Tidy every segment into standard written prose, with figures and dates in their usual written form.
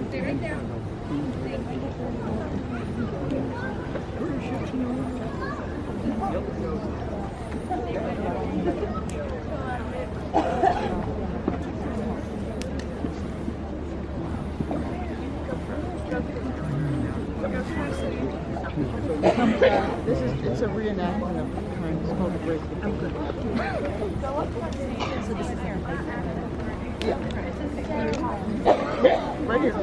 Stay right there. It's a reenactment of the time it's called a break. So this is here. Right here.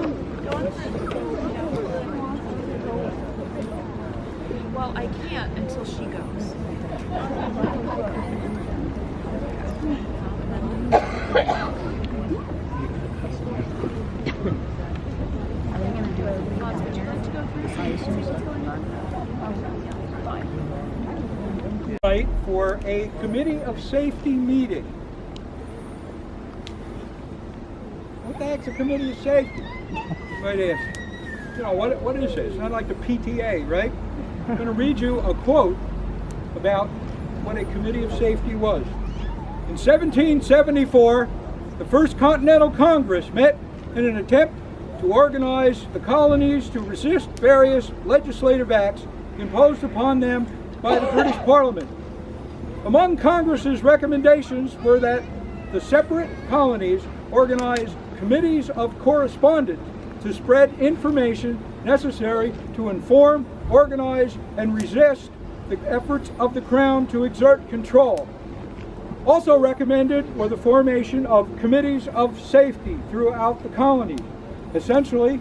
Well, I can't until she goes. Are they going to do it? Would you like to go through? I assume so. Right for a committee of safety meeting. What the heck's a committee of safety? Might ask. You know, what is this? It's not like the PTA, right? I'm going to read you a quote about what a committee of safety was. In 1774, the First Continental Congress met in an attempt to organize the colonies to resist various legislative acts imposed upon them by the British Parliament. Among Congress's recommendations were that the separate colonies organize committees of correspondence to spread information necessary to inform, organize, and resist the efforts of the Crown to exert control. Also recommended were the formation of committees of safety throughout the colonies, essentially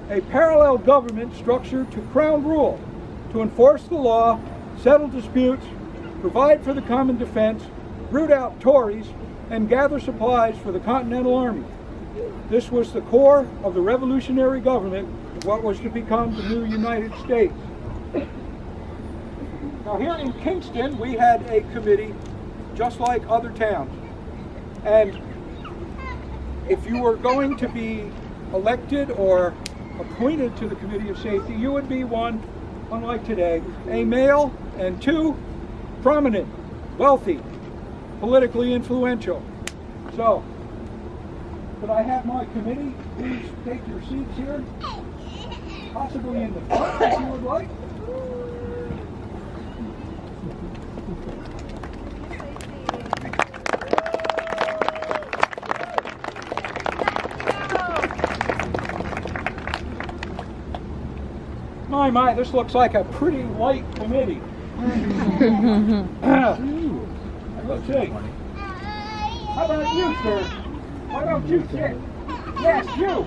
a parallel government structure to Crown rule, to enforce the law, settle disputes, provide for the common defense, root out Tories, and gather supplies for the Continental Army. This was the core of the revolutionary government of what was to become the new United States. Now here in Kingston, we had a committee just like other towns. And if you were going to be elected or appointed to the Committee of Safety, you would be one, unlike today, a male, and two, prominent, wealthy, politically influential. So, could I have my committee please take your seats here? Possibly in the front if you would like. My, this looks like a pretty light committee. Let's see. How about you, sir? Why don't you sit? Yes, you.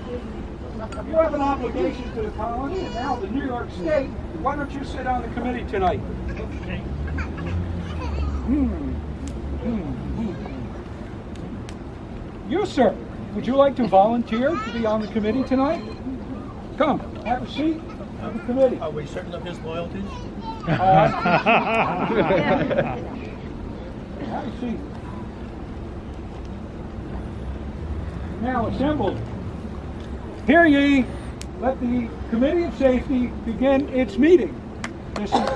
You have an obligation to the colony and now the New York State. Why don't you sit on the committee tonight? Okay. You, sir, would you like to volunteer to be on the committee tonight? Come, have a seat. The committee. Are we certain of his loyalties? Have a seat. Now assembled. Hear ye, let the Committee of Safety begin its meeting. This is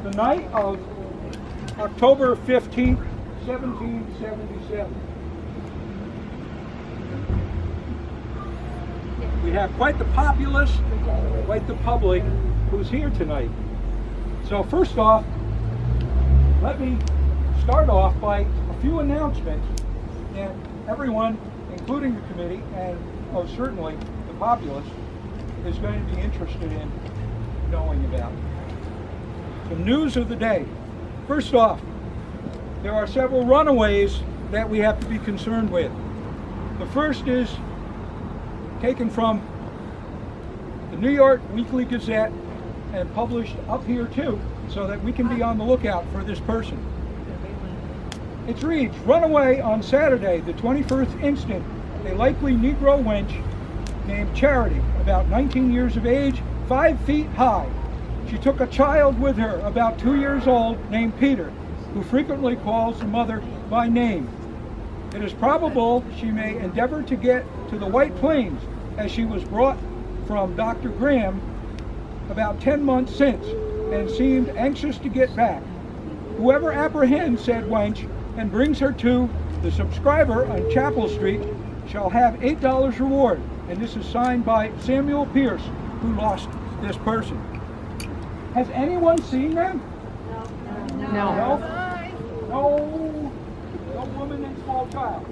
the night of October 15th, 1777. We have quite the populace, quite the public who's here tonight. So first off, let me start off by a few announcements that everyone, including the committee and most certainly the populace, is going to be interested in knowing about. The news of the day. First off, there are several runaways that we have to be concerned with. The first is taken from the New York Weekly Gazette and published up here too, so that we can be on the lookout for this person. It reads, runaway on Saturday, the 21st instant, a likely Negro wench named Charity, about 19 years of age, 5 feet high. She took a child with her, about 2 years old, named Peter, who frequently calls the mother by name. It is probable she may endeavor to get to the White Plains, as she was brought from Dr. Graham about 10 months since, and seemed anxious to get back. Whoever apprehends said wench and brings her to the subscriber on Chapel Street shall have $8 reward. And this is signed by Samuel Pierce, who lost this person. Has anyone seen them? No. No woman and small child.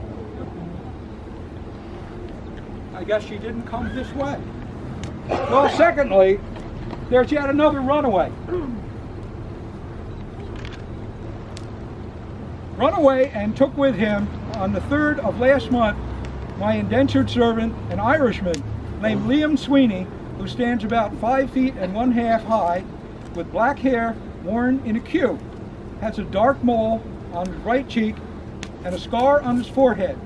I guess she didn't come this way. Well, secondly, there's yet another runaway. Runaway and took with him on the 3rd of last month my indentured servant, an Irishman named Liam Sweeney, who stands about 5 feet and 1/2 high, with black hair worn in a queue, has a dark mole on his right cheek and a scar on his forehead,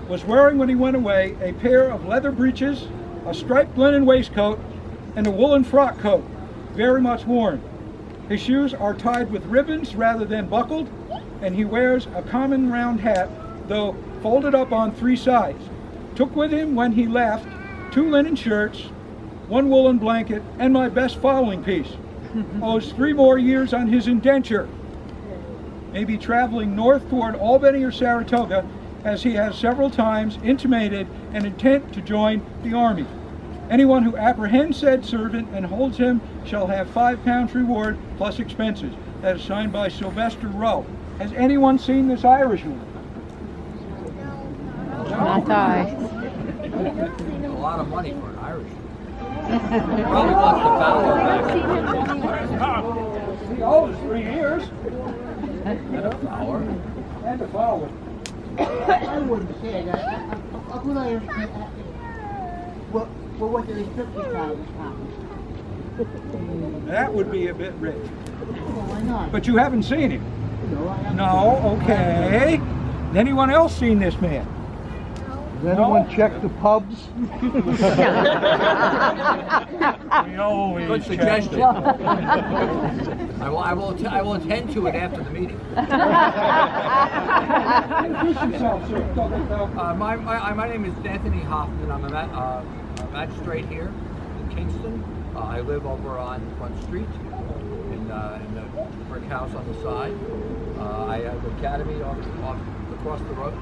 was wearing when he went away a pair of leather breeches, a striped linen waistcoat, and a woolen frock coat, very much worn. His shoes are tied with ribbons rather than buckled, and he wears a common round hat, though folded up on 3 sides. Took with him when he left 2 linen shirts, 1 woolen blanket, and my best fowling piece. Owes 3 more years on his indenture. May be traveling north toward Albany or Saratoga, as he has several times intimated an intent to join the army. Anyone who apprehends said servant and holds him shall have £5 reward plus expenses. That is signed by Sylvester Rowe. Has anyone seen this Irishman? Not I. A lot of money for an Irish. Probably wants the Fowler He owes 3 years. and a Fowler. And a Fowler. I wouldn't say that. A good Irishman. Well, what do they took this out of his pocket? That would be a bit rich. Well, why not? But you haven't seen him. No, I haven't. No, okay. Has anyone else seen this man? Does anyone check the pubs? We always Good check suggestion. I will attend to it after the meeting. Introduce yourself, sir. My name is Anthony Hoffman. I'm a magistrate here in Kingston. I live over on Front Street in the brick house on the side. I have the academy off across the road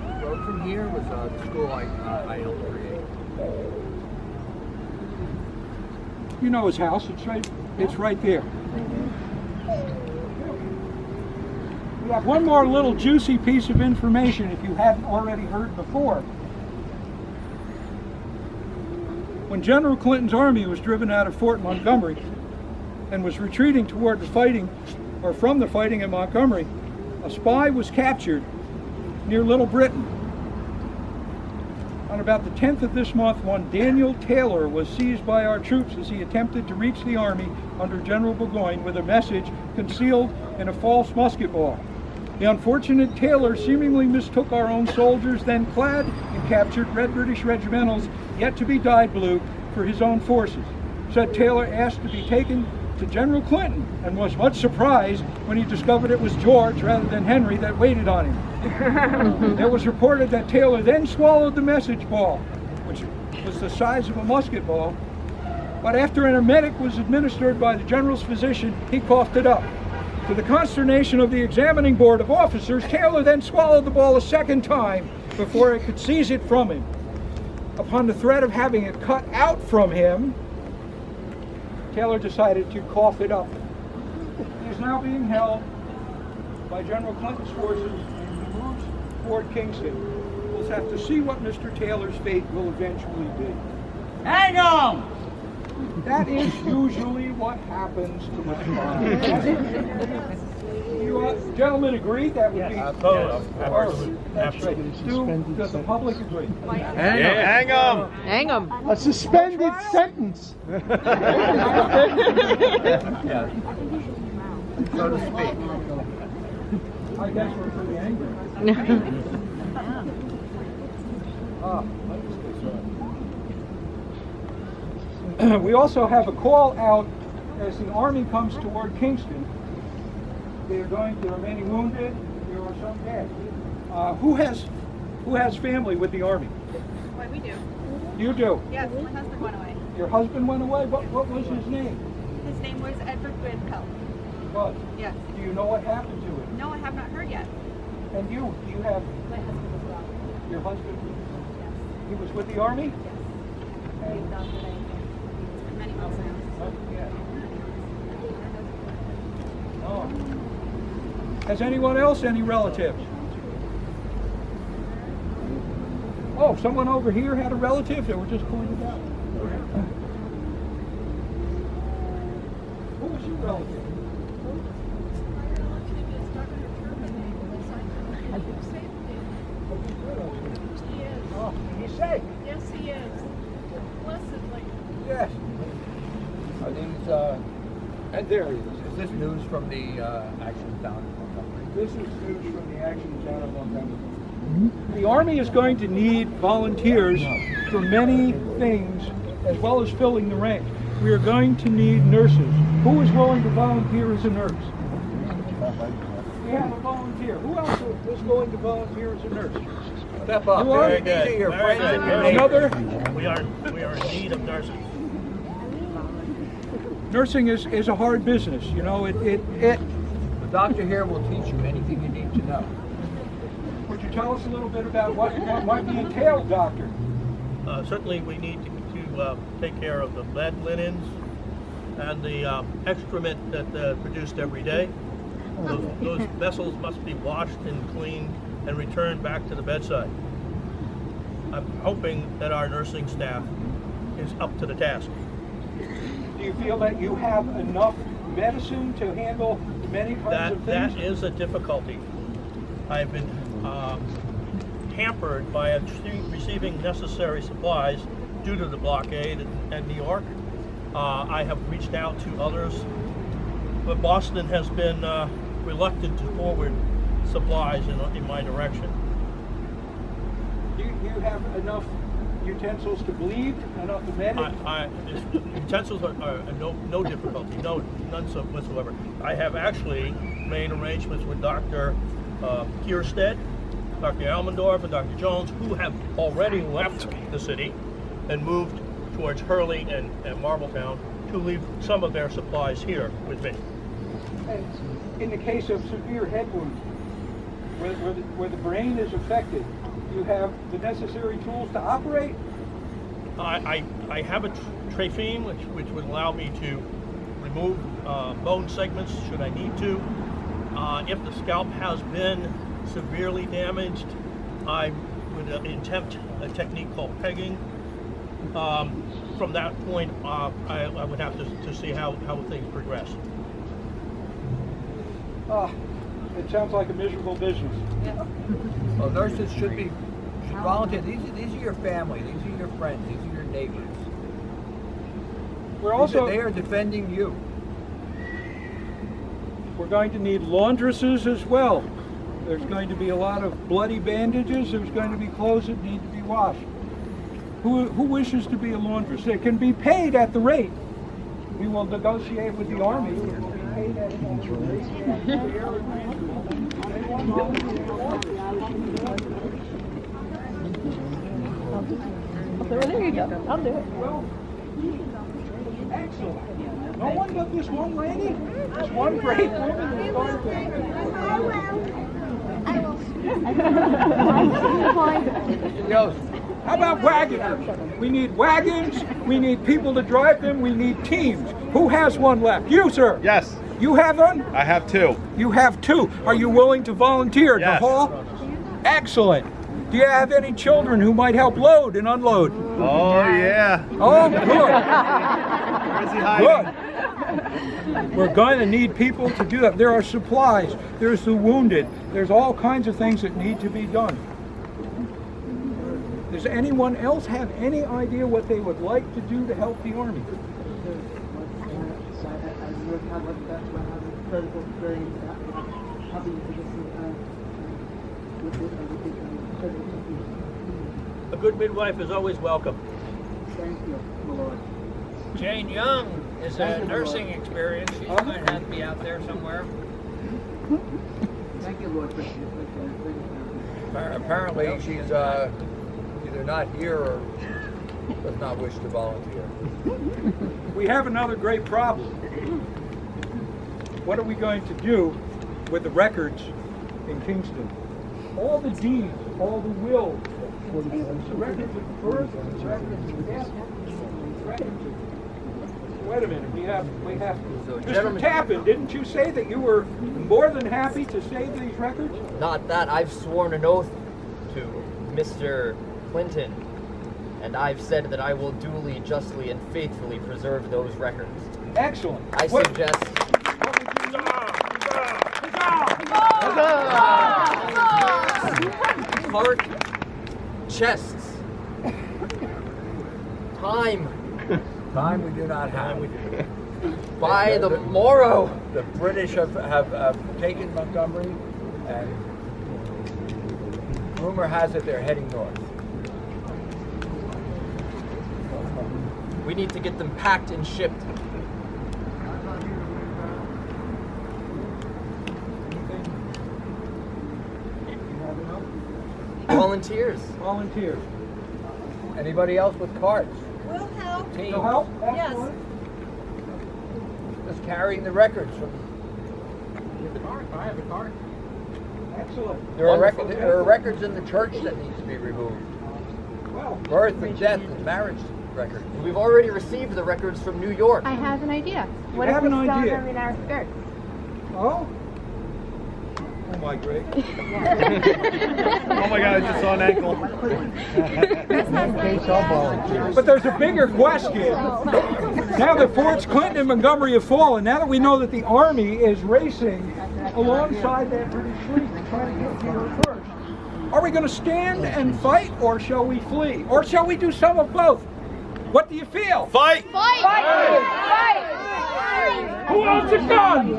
from here was the school I helped create. You know his house. It's right there. We have one more little juicy piece of information if you hadn't already heard before. When General Clinton's army was driven out of Fort Montgomery and was retreating toward the fighting, or from the fighting in Montgomery, a spy was captured near Little Britain. On about the 10th of this month, one Daniel Taylor was seized by our troops as he attempted to reach the army under General Burgoyne with a message concealed in a false musket ball. The unfortunate Taylor seemingly mistook our own soldiers, then clad in captured red British regimentals, yet to be dyed blue, for his own forces. Said Taylor asked to be taken to General Clinton and was much surprised when he discovered it was George rather than Henry that waited on him. It was reported that Taylor then swallowed the message ball, which was the size of a musket ball, but after an emetic was administered by the general's physician, he coughed it up. To the consternation of the examining board of officers, Taylor then swallowed the ball a second time before it could seize it from him. Upon the threat of having it cut out from him, Taylor decided to cough it up. He is now being held by General Clinton's forces in Bruce, Fort Kingston. We'll have to see what Mr. Taylor's fate will eventually be. Hang on! That is usually what happens to a spy. You gentlemen agree that would be... Absolutely. That's right. Does the public agree? Hang on! Hang 'em. A suspended sentence. Yeah. So to speak. I guess we're pretty angry. We also have a call out as the army comes toward Kingston. There are many wounded, there are some dead. Who has family with the army? Why, we do. You do. Yes, my husband went away. Your husband went away? What was his name? His name was Edward Goodpelt. was. Yes. Do you know what happened to it? No, I have not heard yet. And you have My husband as well. your husband? Yes. He was with the Army? Yes. He thought that I spent many months now. Oh. Has anyone else any relatives? Oh, someone over here had a relative that were just pointed out. Who was your relative? Oh, he's safe. Yes, he is. Blessedly. Yes. Are these, And there he is. is this news from the Action Down in Montgomery? This is news from the Action Down in Montgomery. The Army is going to need volunteers for many things, as well as filling the ranks. We are going to need nurses. Who is willing to volunteer as a nurse? We have a volunteer. Who else is going to volunteer as a nurse? Step up. You are? These are your Very friends and good. your neighbors. Another? We are in need of nurses. Nursing is a hard business. You know, The doctor here will teach you anything you need to know. Would you tell us a little bit about what might be entailed, Doctor? Certainly, we need to take care of the bed linens and the excrement that produced every day. Those vessels must be washed and cleaned and returned back to the bedside. I'm hoping that our nursing staff is up to the task. Do you feel that you have enough medicine to handle many kinds of things? That is a difficulty. I've been hampered by receiving necessary supplies due to the blockade at New York. I have reached out to others, but Boston has been reluctant to forward supplies in my direction. Do you have enough utensils to bleed? Enough to medic? Utensils are no difficulty, none whatsoever. I have actually made arrangements with Dr. Kierstead, Dr. Almendorf, and Dr. Jones, who have already left the city and moved towards Hurley and Marbletown to leave some of their supplies here with me. And in the case of severe head wounds, where the brain is affected, you have the necessary tools to operate? I have a trephine which would allow me to remove bone segments should I need to. If the scalp has been severely damaged, I would attempt a technique called pegging. From that point, I would have to see how things progress. It sounds like a miserable business. Well, nurses should volunteer. These are your family. These are your friends. These are your neighbors. They are defending you. We're going to need laundresses as well. There's going to be a lot of bloody bandages. There's going to be clothes that need to be washed. Who wishes to be a laundress? They can be paid at the rate. We will negotiate with the Army. It will be paid at There you go. I'll do it. Well, excellent. No one but this one lady? This one great woman is going to... How about wagons? We need wagons, we need people to drive them, we need teams. Who has one left? You, sir? Yes. You have one? I have two. You have two. Are you willing to volunteer to Yes. haul? Excellent. Do you have any children who might help load and unload? Oh, yeah. Oh, good. Where's he hiding? Good. We're going to need people to do that. There are supplies, there's the wounded, there's all kinds of things that need to be done. Does anyone else have any idea what they would like to do to help the Army? A good midwife is always welcome. Thank you, my Lord. Jane Young is a nursing experience. She might have to be out there somewhere. Thank you, Lord. Apparently, she's either not here or does not wish to volunteer. We have another great problem. what are we going to do with the records in Kingston? All the deeds, all the wills, the records of birth, the records of death, the records of... Wait a minute, we have. Mr. Tappan, didn't you say that you were more than happy to save these records? Not that. I've sworn an oath to Mr. Clinton, and I've said that I will duly, justly, and faithfully preserve those records. Excellent. I suggest... Heart, chests, time. Time we do not have. By the morrow. The British have taken Montgomery, and rumor has it they're heading north. We need to get them packed and shipped. Volunteers. Volunteers. Anybody else with carts? We'll help. Team. No help? Yes. Excellent. Just carrying the records from. I have a card. Excellent. There are records in the church that need to be removed. Well, Birth and death and marriage records. We've already received the records from New York. I have an idea. What if we sell them in our skirts? oh? Oh my, Greg. Oh my God, I just saw an ankle. But there's a bigger question. Now that Forts Clinton and Montgomery have fallen, now that we know that the Army is racing alongside that British fleet and trying to get here first, are we going to stand and fight, or shall we flee? Or shall we do some of both? What do you feel? Fight! Who owns a gun?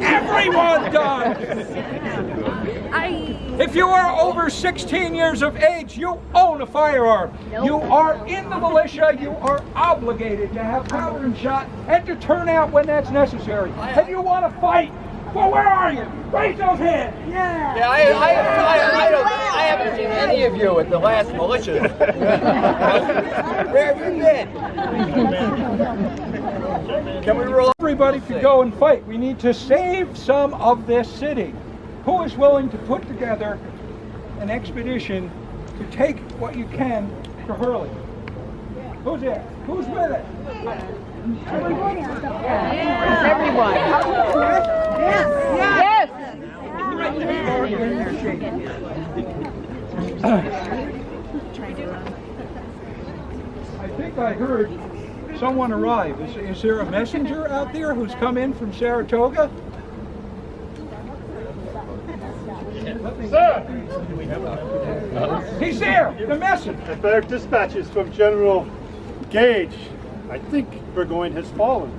Everyone does! If you are over 16 years of age, you own a firearm. You are in the militia. You are obligated to have powder and shot and to turn out when that's necessary. And you want to fight? Well, where are you? Raise those hands! Yeah, I haven't seen any of you at the last militia. Where have you been? Can we roll? Everybody to go and fight. We need to save some of this city. Who is willing to put together an expedition to take what you can to Hurley? Who's there? Who's with it? Everyone. Yes. I think I heard someone arrive. Is there a messenger out there who's come in from Saratoga? Sir! He's there! The messenger! I better dispatches from General Gage. I think Burgoyne has fallen.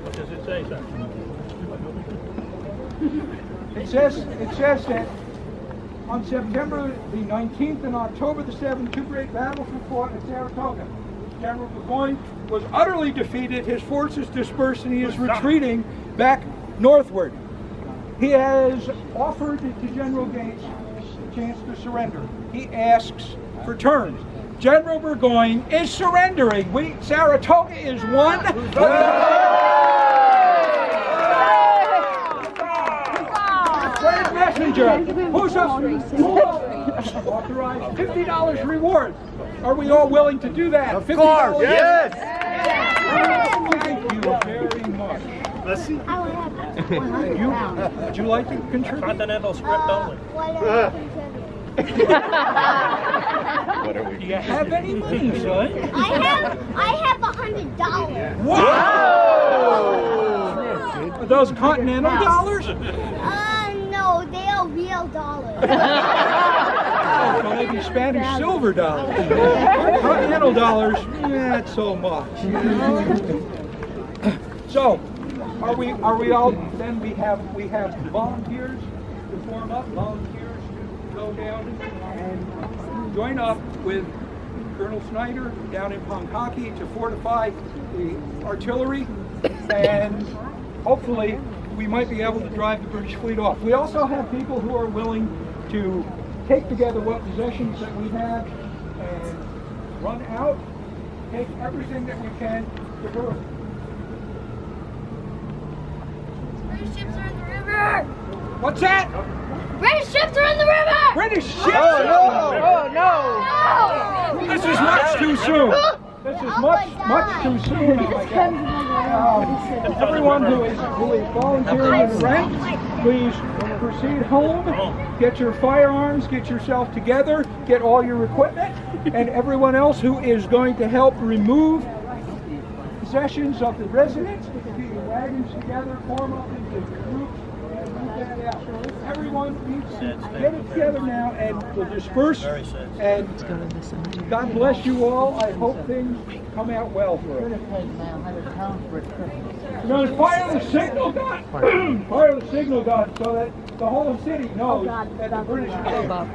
What does it say, sir? It says that on September the 19th and October the 7th, two great battles were fought at Saratoga. General Burgoyne was utterly defeated, his forces dispersed, and he is retreating back northward. He has offered to General Gates a chance to surrender. He asks for terms. General Burgoyne is surrendering. Saratoga is won. Where's messenger? Who's authorized $50 reward? Are we all willing to do that? Of course, yes. Thank you very much. Let's see. Would you like to contribute? Continental script only. Do you have any money, son? I have $100. Wow! Are those continental dollars? No, they are real dollars. Oh, so maybe Spanish silver dollars. Continental dollars, not so much. So, are we all? Then we have volunteers to form up, volunteers to go down and join up with Colonel Snyder down in Pankaki to fortify the artillery, and hopefully we might be able to drive the British fleet off. We also have people who are willing to take together what possessions that we have and run out, take everything that we can to Hurley. British ships are in the river! What's that? British ships are in the river! British ships! Oh no! This is much too soon. This is much too soon. Oh my God. Everyone who is volunteering in the ranks, please proceed home. Get your firearms, get yourself together, get all your equipment, and everyone else who is going to help remove possessions of the residents, get your wagons together, form up into groups, and move that out. Everyone needs to get it together now, and we'll disperse. And God bless you all. I hope things come out well for us. You're going to fire the signal gun. Fire the signal gun so that the whole city knows that the British are there.